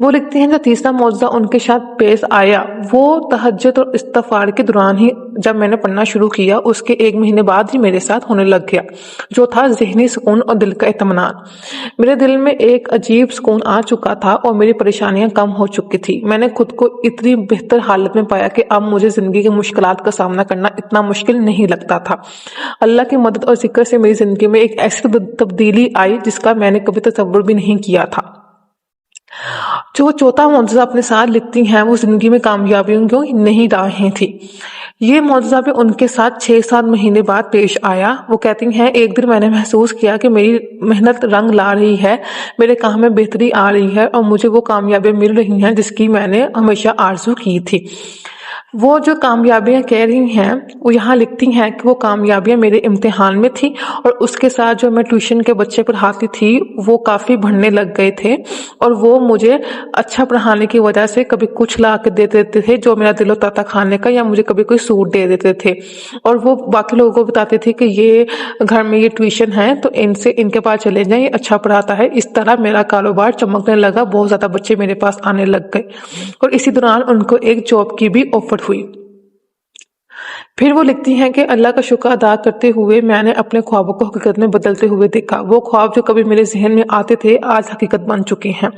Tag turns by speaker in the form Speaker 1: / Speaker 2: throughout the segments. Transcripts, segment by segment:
Speaker 1: وہ لکھتی ہیں جو تیسرا معجزہ ان کے ساتھ پیش آیا وہ تہجد اور استغفار کے دوران ہی جب میں نے پڑھنا شروع کیا، اس کے 1 مہینے بعد ہی میرے ساتھ ہونے لگ گیا، جو تھا ذہنی سکون اور دل کا اطمینان۔ میرے دل میں ایک عجیب سکون آ چکا تھا اور میری پریشانیاں کم ہو چکی تھی۔ میں نے خود کو اتنی بہتر حالت میں پایا کہ اب مجھے زندگی کی مشکلات کا سامنا کرنا اتنا مشکل نہیں لگتا تھا۔ اللہ کی مدد اور ذکر سے میری زندگی میں ایک ایسی تبدیلی آئی جس کا میں نے کبھی تصور بھی نہیں کیا تھا۔ جو وہ چوتھا معجزہ اپنے ساتھ لکھتی ہیں وہ زندگی میں کامیابیوں کی نئی راہیں تھی۔ یہ معجزہ بھی ان کے ساتھ 6-7 مہینے بعد پیش آیا۔ وہ کہتی ہیں ایک دن میں نے محسوس کیا کہ میری محنت رنگ لا رہی ہے، میرے کام میں بہتری آ رہی ہے اور مجھے وہ کامیابیاں مل رہی ہیں جس کی میں نے ہمیشہ آرزو کی تھی۔ وہ جو کامیابیاں کہہ رہی ہیں وہ یہاں لکھتی ہیں کہ وہ کامیابیاں میرے امتحان میں تھی اور اس کے ساتھ جو میں ٹیوشن کے بچے پڑھاتی تھی وہ کافی بڑھنے لگ گئے تھے اور وہ مجھے اچھا پڑھانے کی وجہ سے کبھی کچھ لا کے دے دیتے تھے جو میرا دل و طاطا کھانے کا، یا مجھے کبھی کوئی سوٹ دے دیتے تھے اور وہ باقی لوگوں کو بتاتے تھے کہ یہ گھر میں یہ ٹیوشن ہے تو ان کے پاس چلے جائیں، یہ اچھا پڑھاتا ہے۔ اس طرح میرا کاروبار چمکنے لگا، بہت زیادہ بچے میرے پاس آنے لگ گئے اور اسی دوران ان کو ایک جاب کی بھی آفر ہوئی۔ پھر وہ لکھتی ہیں کہ اللہ کا شکر ادا کرتے ہوئے میں نے اپنے خوابوں کو حقیقت میں بدلتے ہوئے دیکھا۔ وہ خواب جو کبھی میرے ذہن میں آتے تھے آج حقیقت بن چکے ہیں۔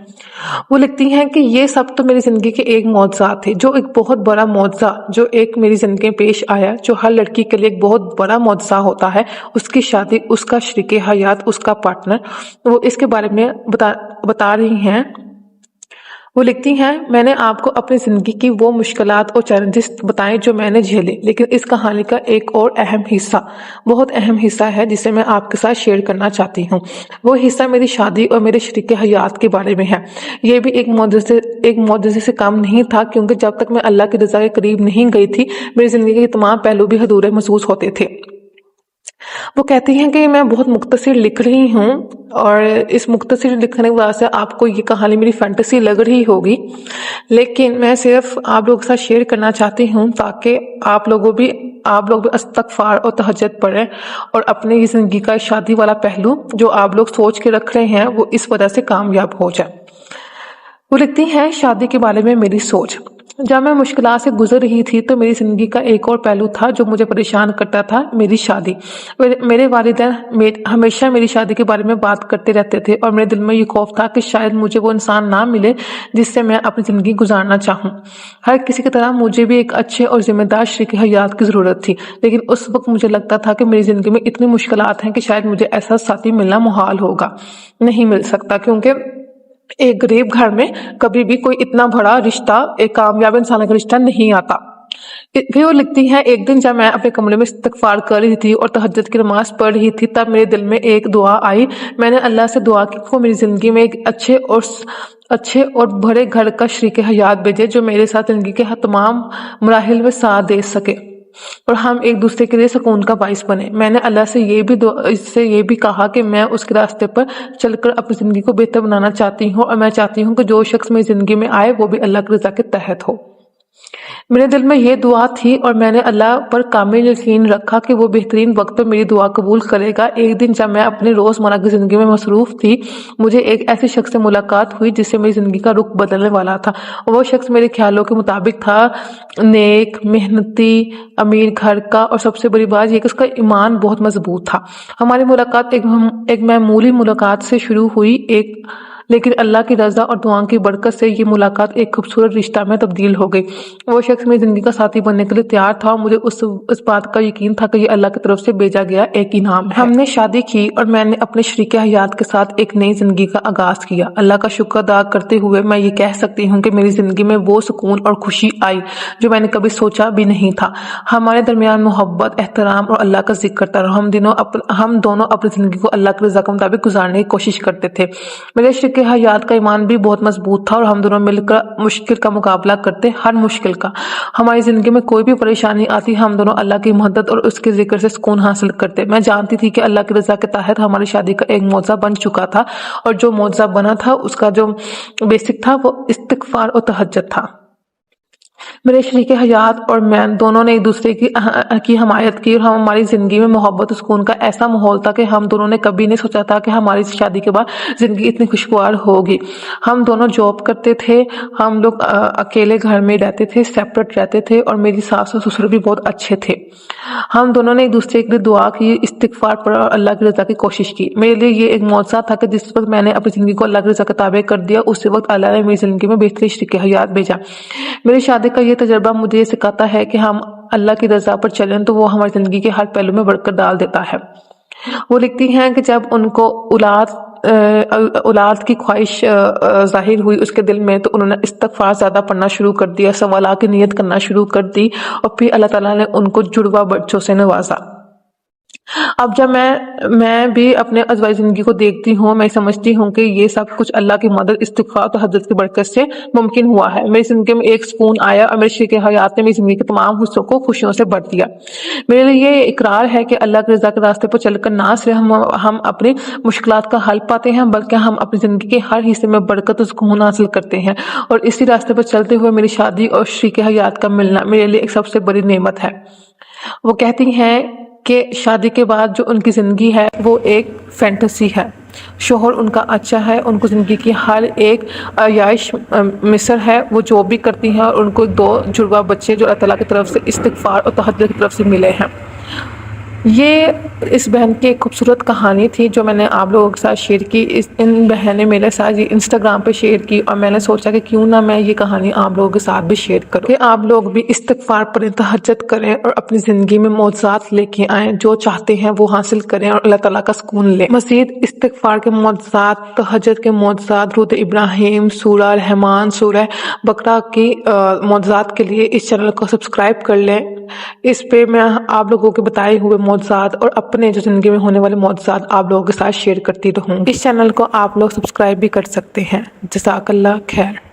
Speaker 1: وہ لکھتی ہیں کہ یہ سب تو میری زندگی کے ایک معجزات تھے، جو ایک بہت بڑا معجزہ جو ایک میری زندگی میں پیش آیا، جو ہر لڑکی کے لیے ایک بہت بڑا معجزہ ہوتا ہے، اس کی شادی، اس کا شریک حیات، اس کا پارٹنر۔ وہ اس کے بارے میں بتا رہی ہیں۔ وہ لکھتی ہیں میں نے آپ کو اپنی زندگی کی وہ مشکلات اور چیلنجز بتائیں جو میں نے جھیلے، لیکن اس کہانی کا ایک اور اہم حصہ، بہت اہم حصہ ہے جسے میں آپ کے ساتھ شیئر کرنا چاہتی ہوں۔ وہ حصہ میری شادی اور میرے شریک حیات کے بارے میں ہے۔ یہ بھی ایک معجزے سے کم نہیں تھا، کیونکہ جب تک میں اللہ کی رضا کے قریب نہیں گئی تھی میری زندگی کے تمام پہلو بھی ادھورے محسوس ہوتے تھے۔ وہ کہتی ہیں کہ میں بہت مختصر لکھ رہی ہوں اور اس مختصر لکھنے کی وجہ سے آپ کو یہ کہانی میری فینٹیسی لگ رہی ہوگی، لیکن میں صرف آپ لوگوں کے ساتھ شیئر کرنا چاہتی ہوں تاکہ آپ لوگ بھی استغفار اور تہجد پڑھیں اور اپنے زندگی کا شادی والا پہلو جو آپ لوگ سوچ کے رکھ رہے ہیں وہ اس وجہ سے کامیاب ہو جائے۔ وہ لکھتی ہیں شادی کے بارے میں میری سوچ۔ جب میں مشکلات سے گزر رہی تھی تو میری زندگی کا ایک اور پہلو تھا جو مجھے پریشان کرتا تھا، میری شادی۔ میرے والدین ہمیشہ میری شادی کے بارے میں بات کرتے رہتے تھے اور میرے دل میں یہ خوف تھا کہ شاید مجھے وہ انسان نہ ملے جس سے میں اپنی زندگی گزارنا چاہوں۔ ہر کسی کی طرح مجھے بھی ایک اچھے اور ذمہ دار شریک حیات کی ضرورت تھی، لیکن اس وقت مجھے لگتا تھا کہ میری زندگی میں اتنی مشکلات ہیں کہ شاید مجھے ایسا ساتھی ملنا محال ہوگا، نہیں مل سکتا، کیونکہ ایک غریب گھر میں کبھی بھی کوئی اتنا بڑا رشتہ، ایک کامیاب انسان کا رشتہ نہیں آتا۔ پھر وہ لکھتی ہے ایک دن جب میں اپنے کمرے میں استغفار کر رہی تھی اور تہجد کی نماز پڑھ رہی تھی تب میرے دل میں ایک دعا آئی۔ میں نے اللہ سے دعا کی کہ وہ میری زندگی میں ایک اچھے اور بڑے گھر کا شریک حیات بھیجے جو میرے ساتھ زندگی کے تمام مراحل میں ساتھ دے سکے اور ہم ایک دوسرے کے لیے سکون کا باعث بنے۔ میں نے اللہ سے یہ بھی کہا کہ میں اس کے راستے پر چل کر اپنی زندگی کو بہتر بنانا چاہتی ہوں اور میں چاہتی ہوں کہ جو شخص میری زندگی میں آئے وہ بھی اللہ کی رضا کے تحت ہو۔ میرے دل میں یہ دعا تھی اور میں نے اللہ پر کامل یقین رکھا کہ وہ بہترین وقت پر میری دعا قبول کرے گا۔ ایک دن جب میں اپنے روزمرہ کی زندگی میں مصروف تھی مجھے ایک ایسے شخص سے ملاقات ہوئی جس سے میری زندگی کا رخ بدلنے والا تھا۔ وہ شخص میرے خیالوں کے مطابق تھا، نیک، محنتی، امیر گھر کا، اور سب سے بڑی بات یہ کہ اس کا ایمان بہت مضبوط تھا۔ ہماری ملاقات ایک معمولی ملاقات سے شروع ہوئی، لیکن اللہ کی رضا اور دعاؤں کی برکت سے یہ ملاقات ایک خوبصورت رشتہ میں تبدیل ہو گئی۔ وہ شخص میری زندگی کا ساتھی بننے کے لیے تیار تھا اور مجھے اس بات کا یقین تھا کہ یہ اللہ کی طرف سے بھیجا گیا ایک انعام ہے۔ ہم نے شادی کی اور میں نے اپنے شریک حیات کے ساتھ ایک نئی زندگی کا آغاز کیا۔ اللہ کا شکر ادا کرتے ہوئے میں یہ کہہ سکتی ہوں کہ میری زندگی میں وہ سکون اور خوشی آئی جو میں نے کبھی سوچا بھی نہیں تھا۔ ہمارے درمیان محبت، احترام اور اللہ کا ذکر تھا اور ہم دونوں اپنی زندگی کو اللہ کی رضا کے مطابق گزارنے کی کوشش کرتے تھے۔ میرے شریک حیات کا ایمان بھی بہت مضبوط تھا اور ہم دونوں مل کر مشکل کا مقابلہ کرتے، ہر مشکل کا۔ ہماری زندگی میں کوئی بھی پریشانی آتی ہم دونوں اللہ کی مدد اور اس کے ذکر سے سکون حاصل کرتے۔ میں جانتی تھی کہ اللہ کی رضا کے تحت ہماری شادی کا ایک معجزہ بن چکا تھا اور جو معجزہ بنا تھا اس کا جو بیسک تھا وہ استغفار اور تہجد تھا۔ میرے شریک حیات اور میں دونوں نے ایک دوسرے کی حمایت کی اور ہماری زندگی میں محبت و سکون کا ایسا ماحول تھا کہ ہم دونوں نے کبھی نہیں سوچا تھا کہ ہماری شادی کے بعد زندگی اتنی خوشگوار ہوگی۔ ہم دونوں جاب کرتے تھے، ہم لوگ اکیلے گھر میں رہتے تھے، سیپریٹ رہتے تھے، اور میری ساس اور سسر بھی بہت اچھے تھے۔ ہم دونوں نے ایک دوسرے کے لیے دعا کی، استغفار پڑھا اور اللہ کی رضا کی کوشش کی۔ میرے لیے یہ ایک معجزہ تھا کہ جس وقت میں نے اپنی زندگی کو اللہ کی رضا کے تابع کر دیا، اسی وقت اللہ نے میری زندگی میں بہترین شریک حیات بھیجا۔ میری شادی کا یہ تجربہ مجھے یہ سکھاتا ہے کہ ہم اللہ کی رضا پر چلیں تو وہ ہماری زندگی کے ہر پہلو میں برکت ڈال دیتا ہے۔ وہ لکھتی ہیں کہ جب ان کو اولاد کی خواہش ظاہر ہوئی اس کے دل میں، تو انہوں نے استغفار زیادہ پڑھنا شروع کر دیا، سوالات کی نیت کرنا شروع کر دی، اور پھر اللہ تعالیٰ نے ان کو جڑواں بچوں سے نوازا۔ اب جب میں بھی اپنے ازواج زندگی کو دیکھتی ہوں، میں سمجھتی ہوں کہ یہ سب کچھ اللہ کی مدد، استغفار اور تہجد کی برکت سے ممکن ہوا ہے۔ میری زندگی میں ایک سکون آیا اور میرے شریک حیات نے میری زندگی کے تمام حصوں کو خوشیوں سے بھر دیا۔ میرے لیے یہ اقرار ہے کہ اللہ کی رضا کے راستے پر چل کر نہ صرف ہم اپنی مشکلات کا حل پاتے ہیں، بلکہ ہم اپنی زندگی کے ہر حصے میں برکت و سکون حاصل کرتے ہیں، اور اسی راستے پر چلتے ہوئے میری شادی اور شریک حیات کا ملنا میرے لیے ایک سب سے بڑی نعمت ہے۔ وہ کہتی ہیں کہ شادی کے بعد جو ان کی زندگی ہے وہ ایک فینٹیسی ہے۔ شوہر ان کا اچھا ہے، ان کو زندگی کی ہر ایک عیش مصر ہے، وہ جو بھی کرتی ہیں، اور ان کو 2 جڑواں بچے جو اللہ تعالیٰ کی طرف سے استغفار اور تہجد کی طرف سے ملے ہیں۔ یہ اس بہن کی ایک خوبصورت کہانی تھی جو میں نے آپ لوگوں کے ساتھ شیئر کی۔ ان بہن نے میرے ساتھ یہ انسٹاگرام پہ شیئر کی، اور میں نے سوچا کہ کیوں نہ میں یہ کہانی آپ لوگوں کے ساتھ بھی شیئر کروں، کہ آپ لوگ بھی استغفار پڑھیں، تہجد کریں، اور اپنی زندگی میں معجزات لے کے آئیں، جو چاہتے ہیں وہ حاصل کریں اور اللہ تعالیٰ کا سکون لیں۔ مزید استغفار کے معجزات، تہجد کے معجزات، درود ابراہیم، سورہ رحمان، سورہ بقرہ کی معجزات کے لیے اس چینل کو سبسکرائب کر لیں۔ اس پہ میں آپ لوگوں کے بتائے ہوئے معجزات اور اپنے جو زندگی میں ہونے والے معجزات آپ لوگوں کے ساتھ شیئر کرتی رہوں۔ اس چینل کو آپ لوگ سبسکرائب بھی کر سکتے ہیں۔ جزاک اللہ خیر۔